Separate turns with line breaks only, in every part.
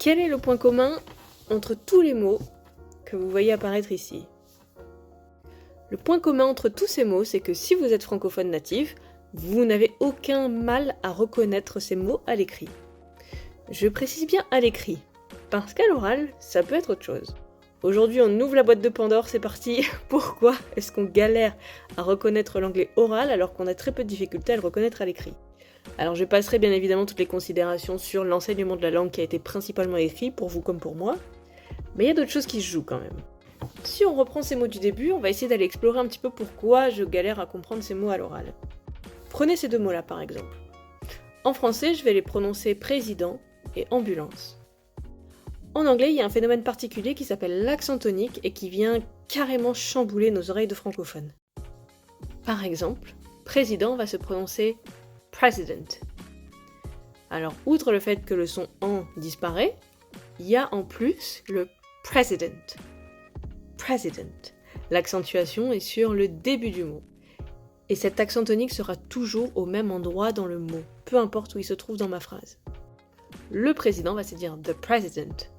Quel est le point commun entre tous les mots que vous voyez apparaître ici? Le point commun entre tous ces mots, c'est que si vous êtes francophone natif, vous n'avez aucun mal à reconnaître ces mots à l'écrit. Je précise bien à l'écrit, parce qu'à l'oral, ça peut être autre chose. Aujourd'hui, on ouvre la boîte de Pandore, c'est parti. Pourquoi est-ce qu'on galère à reconnaître l'anglais oral alors qu'on a très peu de difficultés à le reconnaître à l'écrit? Alors je passerai bien évidemment toutes les considérations sur l'enseignement de la langue qui a été principalement écrit, pour vous comme pour moi, mais il y a d'autres choses qui se jouent quand même. Si on reprend ces mots du début, on va essayer d'aller explorer un petit peu pourquoi je galère à comprendre ces mots à l'oral. Prenez ces deux mots-là par exemple. En français, je vais les prononcer président et ambulance. En anglais, il y a un phénomène particulier qui s'appelle l'accent tonique et qui vient carrément chambouler nos oreilles de francophones. Par exemple, président va se prononcer president. Alors, outre le fait que le son en disparaît, il y a en plus le president. President. L'accentuation est sur le début du mot. Et cet accent tonique sera toujours au même endroit dans le mot, peu importe où il se trouve dans ma phrase. Le président va se dire the president.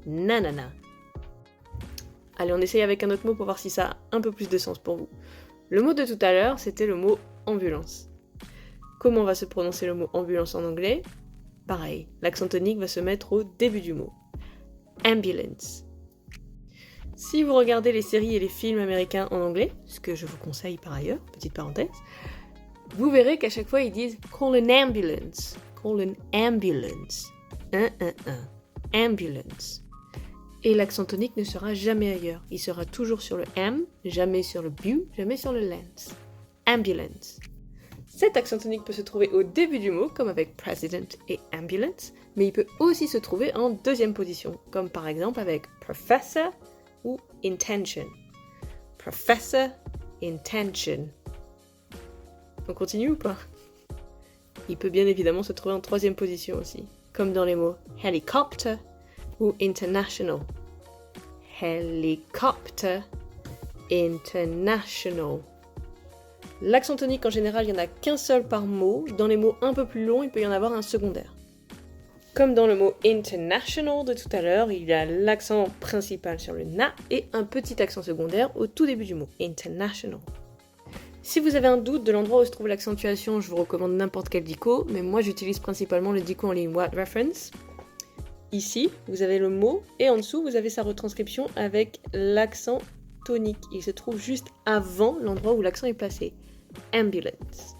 Nanana. Allez, on essaye avec un autre mot pour voir si ça a un peu plus de sens pour vous. Le mot de tout à l'heure, c'était le mot ambulance. Comment va se prononcer le mot ambulance en anglais? Pareil, l'accent tonique va se mettre au début du mot. Ambulance. Si vous regardez les séries et les films américains en anglais, ce que je vous conseille par ailleurs, petite parenthèse, vous verrez qu'à chaque fois ils disent « call an ambulance »,« call an ambulance »,« ambulance ». Et l'accent tonique ne sera jamais ailleurs. Il sera toujours sur le M, jamais sur le bu, jamais sur le lens. Ambulance. Cet accent tonique peut se trouver au début du mot, comme avec president et ambulance, mais il peut aussi se trouver en deuxième position, comme par exemple avec professor ou intention. Professor, intention. On continue ou pas? Il peut bien évidemment se trouver en troisième position aussi, comme dans les mots helicopter ou international. Helicopter, international. L'accent tonique en général, il n'y en a qu'un seul par mot. Dans les mots un peu plus longs, il peut y en avoir un secondaire. Comme dans le mot international de tout à l'heure, il y a l'accent principal sur le na et un petit accent secondaire au tout début du mot, international. Si vous avez un doute de l'endroit où se trouve l'accentuation, je vous recommande n'importe quel dico, mais moi j'utilise principalement le dico en ligne Word Reference. Ici, vous avez le mot, et en dessous, vous avez sa retranscription avec l'accent tonique. Il se trouve juste avant l'endroit où l'accent est placé. Ambulance.